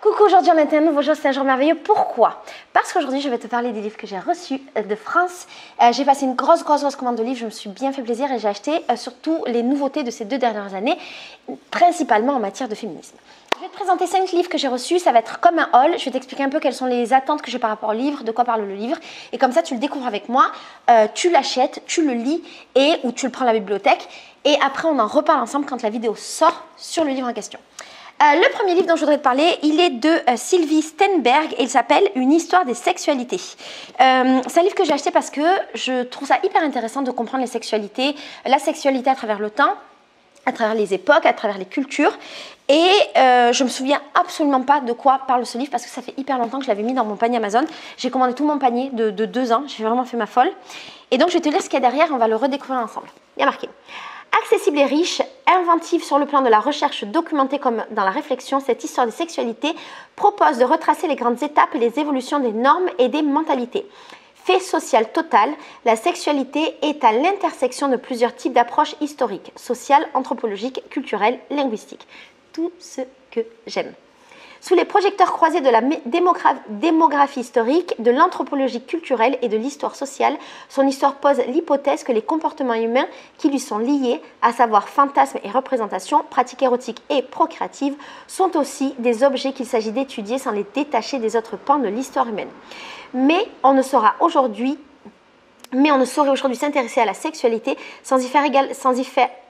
Coucou, aujourd'hui on est un nouveau jour, c'est un jour merveilleux. Pourquoi? Parce qu'aujourd'hui je vais te parler des livres que j'ai reçus de France. J'ai passé une grosse commande de livres, je me suis bien fait plaisir et j'ai acheté surtout les nouveautés de ces 2 dernières années, principalement en matière de féminisme. Je vais te présenter 5 livres que j'ai reçus, ça va être comme un haul. Je vais t'expliquer un peu quelles sont les attentes que j'ai par rapport au livre, de quoi parle le livre. Et comme ça, tu le découvres avec moi, tu l'achètes, tu le lis ou tu le prends à la bibliothèque. Et après, on en reparle ensemble quand la vidéo sort sur le livre en question. Le premier livre dont je voudrais te parler, il est de Sylvie Stenberg et il s'appelle Une histoire des sexualités. C'est un livre que j'ai acheté parce que je trouve ça hyper intéressant de comprendre les sexualités, la sexualité à travers le temps, à travers les époques, à travers les cultures. Et je me souviens absolument pas de quoi parle ce livre parce que ça fait hyper longtemps que je l'avais mis dans mon panier Amazon. J'ai commandé tout mon panier de 2 ans, j'ai vraiment fait ma folle. Et donc je vais te lire ce qu'il y a derrière, on va le redécouvrir ensemble. Il y a marqué: accessible et riche, inventive sur le plan de la recherche documentée comme dans la réflexion, cette histoire des sexualités propose de retracer les grandes étapes et les évolutions des normes et des mentalités. Fait social total, la sexualité est à l'intersection de plusieurs types d'approches historiques, sociales, anthropologiques, culturelles, linguistiques. Tout ce que j'aime. Sous les projecteurs croisés de la démographie historique, de l'anthropologie culturelle et de l'histoire sociale, son histoire pose l'hypothèse que les comportements humains qui lui sont liés, à savoir fantasmes et représentations, pratiques érotiques et procréatives, sont aussi des objets qu'il s'agit d'étudier sans les détacher des autres pans de l'histoire humaine. Mais on ne saurait aujourd'hui s'intéresser à la sexualité sans y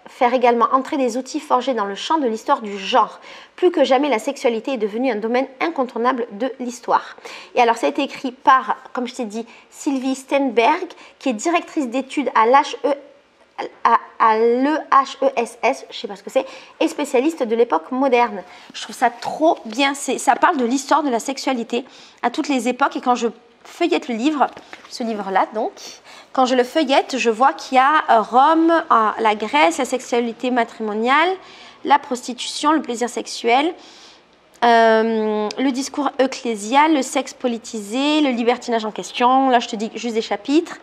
faire également entrer des outils forgés dans le champ de l'histoire du genre. Plus que jamais, la sexualité est devenue un domaine incontournable de l'histoire. Et alors, ça a été écrit par, comme je t'ai dit, Sylvie Stenberg, qui est directrice d'études à l'EHESS, je sais pas ce que c'est, et spécialiste de l'époque moderne. Je trouve ça trop bien. Ça parle de l'histoire de la sexualité à toutes les époques. Et quand je feuillette le livre, ce livre-là donc, quand je le feuillette, je vois qu'il y a Rome, la Grèce, la sexualité matrimoniale, la prostitution, le plaisir sexuel, le discours ecclésial, le sexe politisé, le libertinage en question. Là, je te dis juste des chapitres.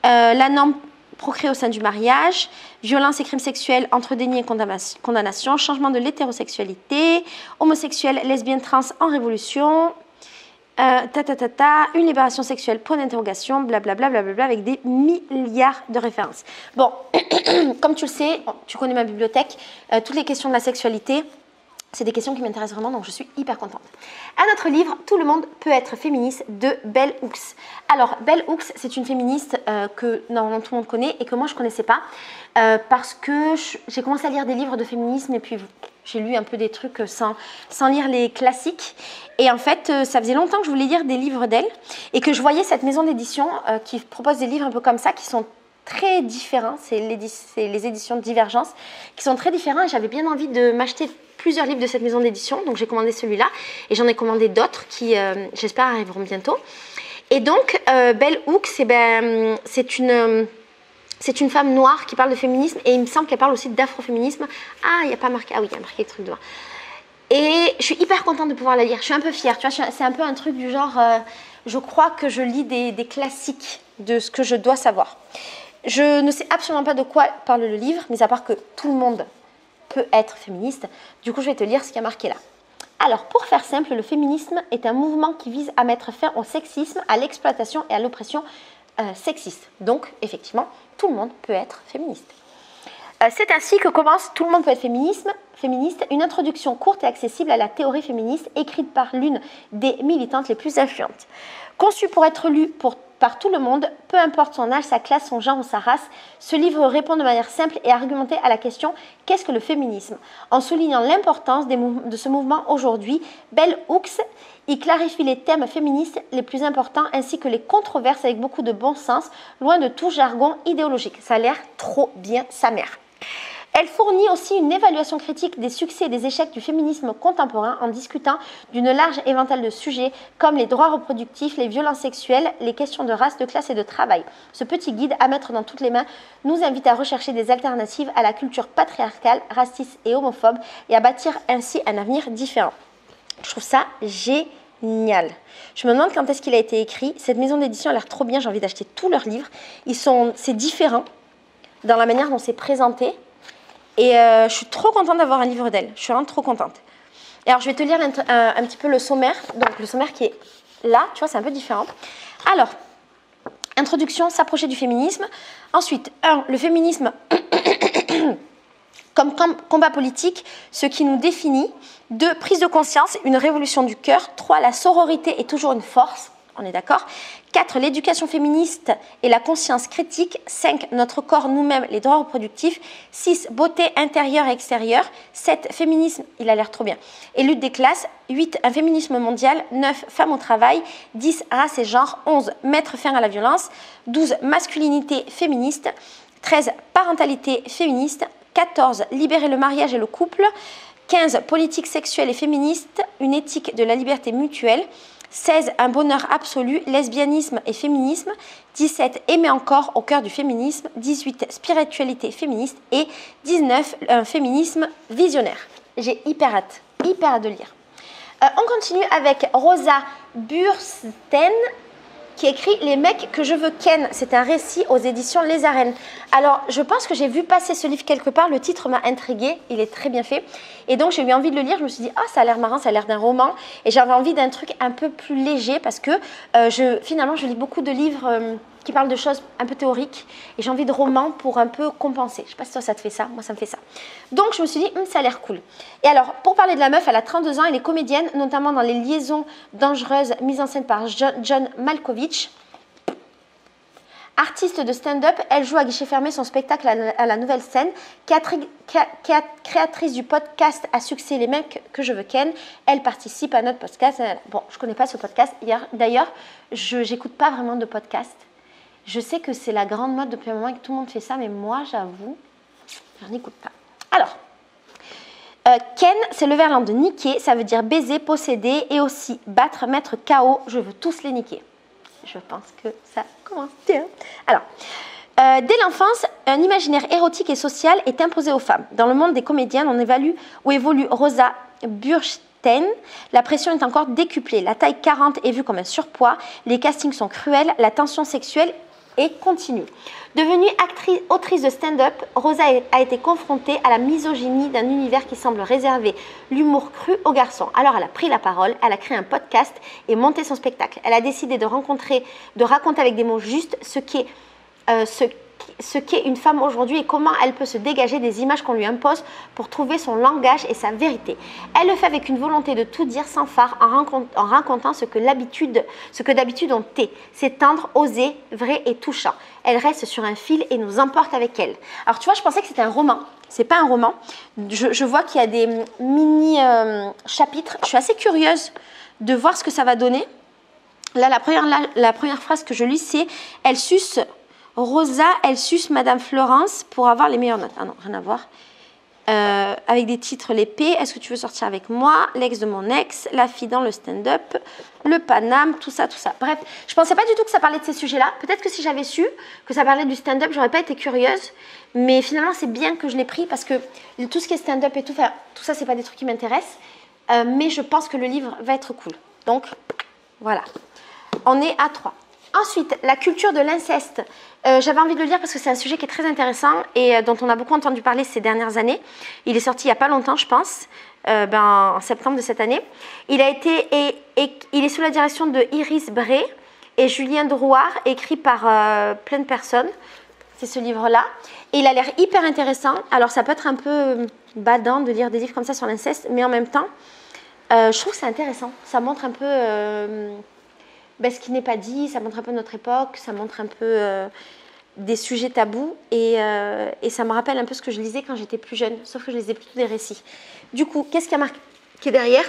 La norme procréée au sein du mariage, violence et crimes sexuels entre déni et condamnation, changement de l'hétérosexualité, homosexuels, lesbiennes, trans en révolution, une libération sexuelle, point d'interrogation, blablabla, avec des milliards de références. Bon, comme tu le sais, tu connais ma bibliothèque, toutes les questions de la sexualité, c'est des questions qui m'intéressent vraiment, donc je suis hyper contente. Un autre livre, Tout le monde peut être féministe, de Bell Hooks. Alors, Bell Hooks, c'est une féministe que normalement tout le monde connaît et que moi je ne connaissais pas parce que j'ai commencé à lire des livres de féminisme et puis j'ai lu un peu des trucs sans lire les classiques. Et en fait, ça faisait longtemps que je voulais lire des livres d'elle et que je voyais cette maison d'édition qui propose des livres un peu comme ça, qui sont très différents. C'est les éditions de Divergence qui sont très différents et j'avais bien envie de m'acheter plusieurs livres de cette maison d'édition. Donc j'ai commandé celui-là et j'en ai commandé d'autres qui, j'espère, arriveront bientôt. Et donc, Bell Hooks, c'est une femme noire qui parle de féminisme et il me semble qu'elle parle aussi d'afroféminisme. Ah, il n'y a pas marqué. Ah oui, il y a marqué le truc devant. Et je suis hyper contente de pouvoir la lire. Je suis un peu fière. Tu vois, c'est un peu un truc du genre, je crois que je lis des classiques de ce que je dois savoir. Je ne sais absolument pas de quoi parle le livre, mais à part que tout le monde peut être féministe. Du coup, je vais te lire ce qui a marqué là. Alors, pour faire simple, le féminisme est un mouvement qui vise à mettre fin au sexisme, à l'exploitation et à l'oppression sexiste. Donc, effectivement, tout le monde peut être féministe. C'est ainsi que commence Tout le monde peut être féministe, une introduction courte et accessible à la théorie féministe écrite par l'une des militantes les plus influentes. Conçu pour être lu par tout le monde, peu importe son âge, sa classe, son genre ou sa race, ce livre répond de manière simple et argumentée à la question « Qu'est-ce que le féminisme ?» En soulignant l'importance de ce mouvement aujourd'hui, Bell Hooks y clarifie les thèmes féministes les plus importants ainsi que les controverses avec beaucoup de bon sens, loin de tout jargon idéologique. Ça a l'air trop bien sa mère. Elle fournit aussi une évaluation critique des succès et des échecs du féminisme contemporain en discutant d'une large éventail de sujets comme les droits reproductifs, les violences sexuelles, les questions de race, de classe et de travail. Ce petit guide à mettre dans toutes les mains nous invite à rechercher des alternatives à la culture patriarcale, raciste et homophobe et à bâtir ainsi un avenir différent. Je trouve ça génial. Je me demande quand est-ce qu'il a été écrit. Cette maison d'édition a l'air trop bien, j'ai envie d'acheter tous leurs livres. C'est différent dans la manière dont c'est présenté. Et je suis trop contente d'avoir un livre d'elle. Je suis vraiment trop contente. Et alors, je vais te lire un petit peu le sommaire. Donc, le sommaire qui est là, tu vois, c'est un peu différent. Alors, introduction, s'approcher du féminisme. Ensuite, 1, le féminisme comme combat politique, ce qui nous définit. 2, prise de conscience, une révolution du cœur. 3, la sororité est toujours une force. On est d'accord. 4, l'éducation féministe et la conscience critique. 5, notre corps, nous-mêmes, les droits reproductifs. 6, beauté intérieure et extérieure. 7, féminisme, il a l'air trop bien, et lutte des classes. 8, un féminisme mondial. 9, femmes au travail. 10, race et genre. 11, mettre fin à la violence. 12, masculinité féministe. 13, parentalité féministe. 14, libérer le mariage et le couple. 15, politique sexuelle et féministe, une éthique de la liberté mutuelle. 16, un bonheur absolu, lesbianisme et féminisme. 17, aimer encore au cœur du féminisme. 18, spiritualité féministe. Et 19, un féminisme visionnaire. J'ai hyper hâte de lire. On continue avec Rosa Bursten qui écrit Les mecs que je veux ken. C'est un récit aux éditions Les Arènes. Alors, je pense que j'ai vu passer ce livre quelque part. Le titre m'a intriguée. Il est très bien fait. Et donc, j'ai eu envie de le lire. Je me suis dit, ah, ça a l'air marrant, ça a l'air d'un roman. Et j'avais envie d'un truc un peu plus léger parce que finalement, je lis beaucoup de livres qui parlent de choses un peu théoriques. Et j'ai envie de romans pour un peu compenser. Je ne sais pas si toi, ça te fait ça. Moi, ça me fait ça. Donc, je me suis dit, ça a l'air cool. Et alors, pour parler de la meuf, elle a 32 ans. Elle est comédienne, notamment dans Les Liaisons dangereuses, mise en scène par John Malkovich. Artiste de stand-up, elle joue à guichet fermé son spectacle à la Nouvelle Scène. Créatrice du podcast à succès Les mecs que je veux ken. Elle participe à notre podcast. Bon, je ne connais pas ce podcast. D'ailleurs, je n'écoute pas vraiment de podcast. Je sais que c'est la grande mode depuis un moment et que tout le monde fait ça, mais moi, j'avoue, je n'écoute pas. Alors, ken, c'est le verlan de niquer. Ça veut dire baiser, posséder et aussi battre, mettre KO. Je veux tous les niquer. Je pense que ça commence bien. Alors, dès l'enfance, un imaginaire érotique et social est imposé aux femmes. Dans le monde des comédiennes, on évalue où évolue Rosa Bursten. La pression est encore décuplée. La taille 40 est vue comme un surpoids. Les castings sont cruels. La tension sexuelle est continue. Devenue autrice de stand-up, Rosa a été confrontée à la misogynie d'un univers qui semble réserver l'humour cru aux garçons. Alors elle a pris la parole, elle a créé un podcast et monté son spectacle. Elle a décidé de raconter avec des mots justes ce qu'est une femme aujourd'hui et comment elle peut se dégager des images qu'on lui impose pour trouver son langage et sa vérité. Elle le fait avec une volonté de tout dire sans phare en racontant ce que d'habitude on tait. C'est tendre, osé, vrai et touchant. Elle reste sur un fil et nous emporte avec elle. Alors tu vois, je pensais que c'était un roman. C'est pas un roman. Je vois qu'il y a des mini chapitres. Je suis assez curieuse de voir ce que ça va donner. Là, la première phrase que je lis, c'est « Elle suce... Rosa, elle suce Madame Florence pour avoir les meilleures notes. » Ah non, rien à voir. Avec des titres, l'épée, est-ce que tu veux sortir avec moi, l'ex de mon ex, la fille dans le stand-up, le Paname, tout ça. Bref, je pensais pas du tout que ça parlait de ces sujets-là. Peut-être que si j'avais su que ça parlait du stand-up, j'aurais pas été curieuse. Mais finalement, c'est bien que je l'ai pris parce que tout ce qui est stand-up et tout ça, c'est pas des trucs qui m'intéressent. Mais je pense que le livre va être cool. Donc, voilà. On est à 3. Ensuite, la culture de l'inceste. J'avais envie de le lire parce que c'est un sujet qui est très intéressant et dont on a beaucoup entendu parler ces dernières années. Il est sorti il n'y a pas longtemps, je pense, en septembre de cette année. Il est sous la direction de Iris Bray et Julien Drouard, écrit par plein de personnes. C'est ce livre-là. Et il a l'air hyper intéressant. Alors, ça peut être un peu badant de lire des livres comme ça sur l'inceste, mais en même temps, je trouve que c'est intéressant. Ça montre un peu... ce qui n'est pas dit, ça montre un peu notre époque, ça montre un peu des sujets tabous et ça me rappelle un peu ce que je lisais quand j'étais plus jeune, sauf que je lisais plutôt des récits. Du coup, qu'est-ce qu'il y a marqué derrière ?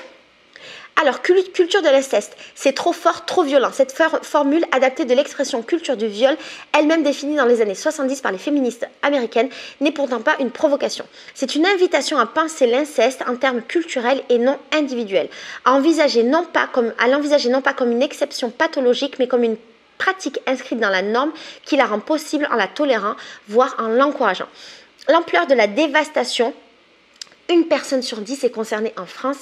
Alors, culture de l'inceste, c'est trop fort, trop violent. Cette formule adaptée de l'expression culture du viol, elle-même définie dans les années 70 par les féministes américaines, n'est pourtant pas une provocation. C'est une invitation à penser l'inceste en termes culturels et non individuels, à l'envisager non pas comme une exception pathologique, mais comme une pratique inscrite dans la norme qui la rend possible en la tolérant, voire en l'encourageant. L'ampleur de la dévastation, une personne sur 10 est concernée en France.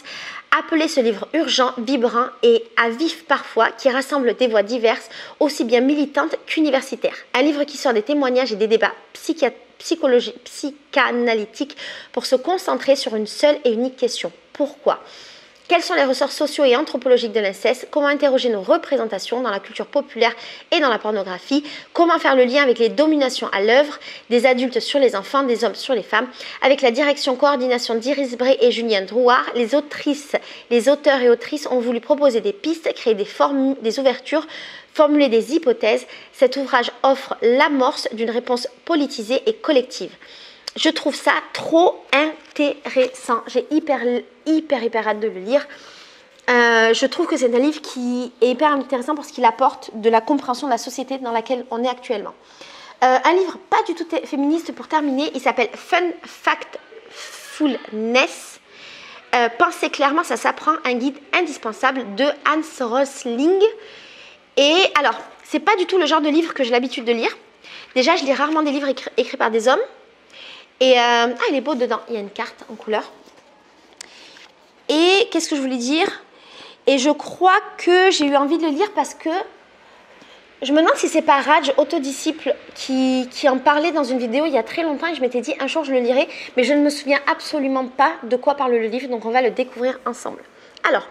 Appelez ce livre urgent, vibrant et à vif parfois, qui rassemble des voix diverses, aussi bien militantes qu'universitaires. Un livre qui sort des témoignages et des débats psychanalytiques pour se concentrer sur une seule et unique question. Pourquoi ? Quels sont les ressorts sociaux et anthropologiques de l'inceste? Comment interroger nos représentations dans la culture populaire et dans la pornographie? Comment faire le lien avec les dominations à l'œuvre des adultes sur les enfants, des hommes sur les femmes? Avec la direction coordination d'Iris Bray et Julien Drouard, les auteurs et autrices ont voulu proposer des pistes, créer des ouvertures, formuler des hypothèses. Cet ouvrage offre l'amorce d'une réponse politisée et collective. Je trouve ça trop intéressant. J'ai hyper hâte de le lire. Je trouve que c'est un livre qui est hyper intéressant parce qu'il apporte de la compréhension de la société dans laquelle on est actuellement. Un livre pas du tout féministe pour terminer. Il s'appelle Fun Factfulness. Pensez clairement, ça s'apprend. Un guide indispensable de Hans Rosling. Et alors, c'est pas du tout le genre de livre que j'ai l'habitude de lire. Déjà, je lis rarement des livres écrits par des hommes. Et il est beau dedans, il y a une carte en couleur. Et qu'est-ce que je voulais dire? Et je crois que j'ai eu envie de le lire parce que je me demande si c'est pas Raj, autodisciple, qui en parlait dans une vidéo il y a très longtemps et je m'étais dit un jour je le lirai, mais je ne me souviens absolument pas de quoi parle le livre, donc on va le découvrir ensemble. Alors,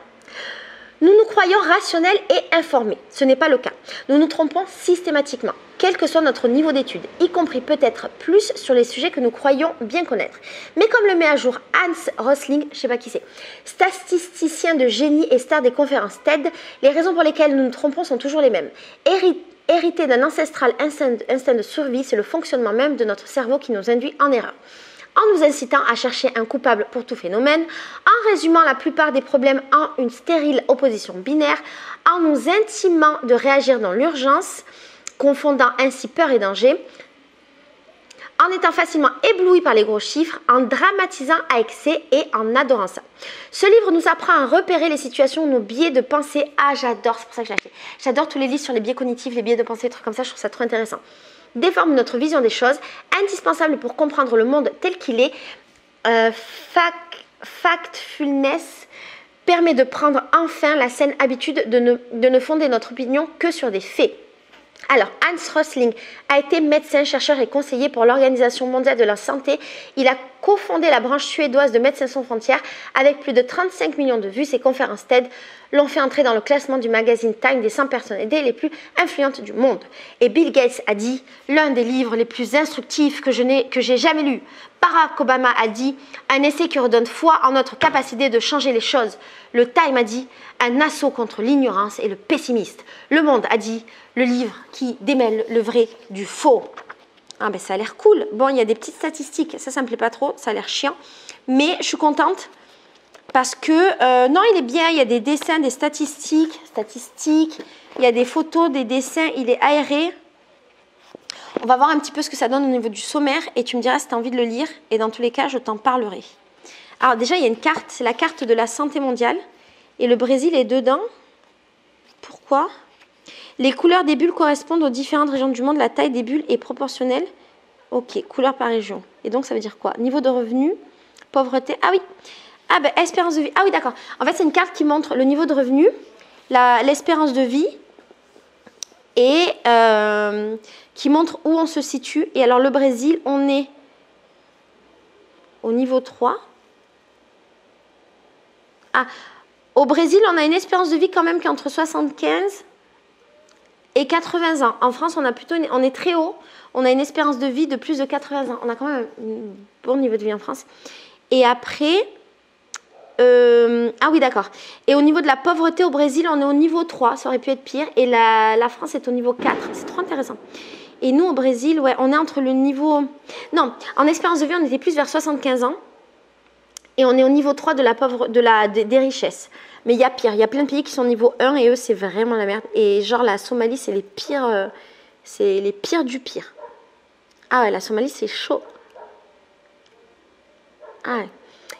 nous nous croyons rationnels et informés. Ce n'est pas le cas. Nous nous trompons systématiquement, quel que soit notre niveau d'études, y compris peut-être plus sur les sujets que nous croyons bien connaître. Mais comme le met à jour Hans Rosling, je ne sais pas qui c'est, statisticien de génie et star des conférences TED, les raisons pour lesquelles nous nous trompons sont toujours les mêmes. Hérité d'un ancestral instinct de survie, c'est le fonctionnement même de notre cerveau qui nous induit en erreur. En nous incitant à chercher un coupable pour tout phénomène, en résumant la plupart des problèmes en une stérile opposition binaire, en nous intimant de réagir dans l'urgence, confondant ainsi peur et danger, en étant facilement ébloui par les gros chiffres, en dramatisant à excès et en adorant ça. Ce livre nous apprend à repérer les situations où nos biais de pensée, j'adore, c'est pour ça que je l'ai acheté. J'adore tous les livres sur les biais cognitifs, les biais de pensée, des trucs comme ça, je trouve ça trop intéressant. Déforme notre vision des choses, indispensable pour comprendre le monde tel qu'il est. Factfulness permet de prendre enfin la saine habitude de ne fonder notre opinion que sur des faits. Alors, Hans Rosling a été médecin, chercheur et conseiller pour l'Organisation mondiale de la santé. Il a cofondé la branche suédoise de Médecins sans frontières avec plus de 35 millions de vues. Ses conférences TED l'ont fait entrer dans le classement du magazine Time des 100 personnalités les plus influentes du monde. Et Bill Gates a dit « L'un des livres les plus instructifs que j'ai jamais lu ». Barack Obama a dit « Un essai qui redonne foi en notre capacité de changer les choses ». Le Time a dit « Un assaut contre l'ignorance et le pessimiste ». Le Monde a dit « Le livre qui démêle le vrai du faux ». Ah ben ça a l'air cool. Bon, il y a des petites statistiques, ça me plaît pas trop, ça a l'air chiant. Mais je suis contente parce que, non, il est bien, il y a des dessins, des statistiques, il y a des photos, des dessins, il est aéré. On va voir un petit peu ce que ça donne au niveau du sommaire et tu me diras si tu as envie de le lire et dans tous les cas, je t'en parlerai. Alors déjà, il y a une carte, c'est la carte de la santé mondiale et le Brésil est dedans. Pourquoi ? Les couleurs des bulles correspondent aux différentes régions du monde. La taille des bulles est proportionnelle. Ok, couleur par région. Et donc, ça veut dire quoi? Niveau de revenu, pauvreté. Ah oui. Ah ben, espérance de vie. Ah oui, d'accord. En fait, c'est une carte qui montre le niveau de revenu, l'espérance de vie et qui montre où on se situe. Et alors, le Brésil, on est au niveau 3. Ah, au Brésil, on a une espérance de vie quand même qui est entre 75 et 80 ans. En France, on est très haut. On a une espérance de vie de plus de 80 ans. On a quand même un bon niveau de vie en France. Et après, ah oui, d'accord. Et au niveau de la pauvreté au Brésil, on est au niveau 3. Ça aurait pu être pire. Et la France est au niveau 4. C'est trop intéressant. Et nous, au Brésil, ouais, on est entre le niveau... Non, en espérance de vie, on était plus vers 75 ans. Et on est au niveau 3 des richesses. Mais il y a pire. Il y a plein de pays qui sont au niveau 1 et eux, c'est vraiment la merde. Et genre, la Somalie, c'est les pires du pire. Ah ouais, la Somalie, c'est chaud. Ah ouais.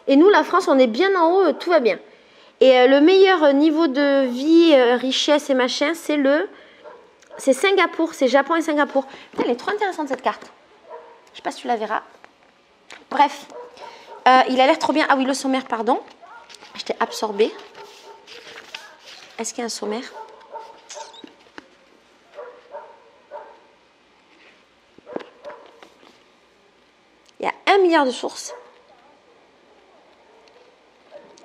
Et nous, la France, on est bien en haut, tout va bien. Et le meilleur niveau de vie, richesse et machin, c'est Singapour, c'est Japon et Singapour. Putain, elle est trop intéressante cette carte. Je sais pas si tu la verras. Bref, il a l'air trop bien. Ah oui, le sommaire, pardon. Je t'ai absorbé. Est-ce qu'il y a un sommaire? Il y a 1 milliard de sources.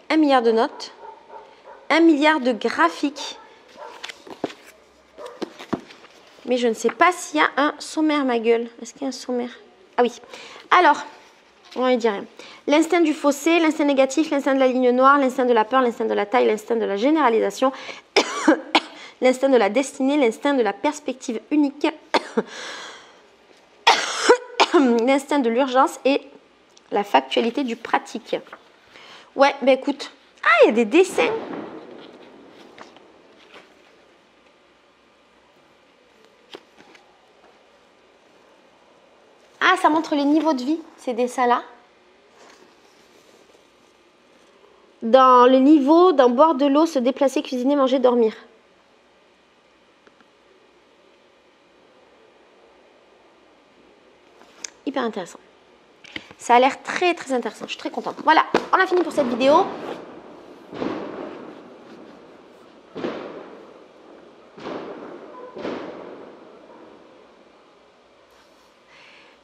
1 milliard de notes. 1 milliard de graphiques. Mais je ne sais pas s'il y a un sommaire, ma gueule. Est-ce qu'il y a un sommaire? Ah oui. Alors, on ne dit rien. L'instinct du fossé, l'instinct négatif, l'instinct de la ligne noire, l'instinct de la peur, l'instinct de la taille, l'instinct de la généralisation, l'instinct de la destinée, l'instinct de la perspective unique, l'instinct de l'urgence et la factualité du pratique. Ouais, ben écoute. Ah, il y a des dessins. Ah, ça montre les niveaux de vie, ces dessins-là. Dans le niveau, dans boire de l'eau, se déplacer, cuisiner, manger, dormir. Hyper intéressant. Ça a l'air très très intéressant, je suis très contente. Voilà, on a fini pour cette vidéo.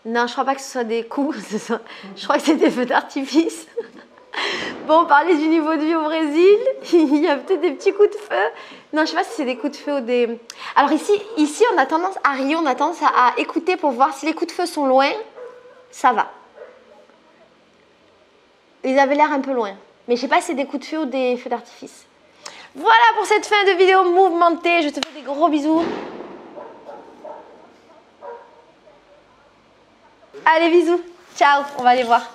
Non, je crois pas que ce soit des coups, je crois que c'est des feux d'artifice. Bon, on parlait du niveau de vie au Brésil, il y a peut-être des petits coups de feu. Non, je sais pas si c'est des coups de feu ou des... Alors ici on a tendance, à Rio, on a tendance à écouter pour voir si les coups de feu sont loin, ça va. Ils avaient l'air un peu loin, mais je sais pas si c'est des coups de feu ou des feux d'artifice. Voilà pour cette fin de vidéo mouvementée, je te fais des gros bisous. Allez, bisous. Ciao, on va aller voir.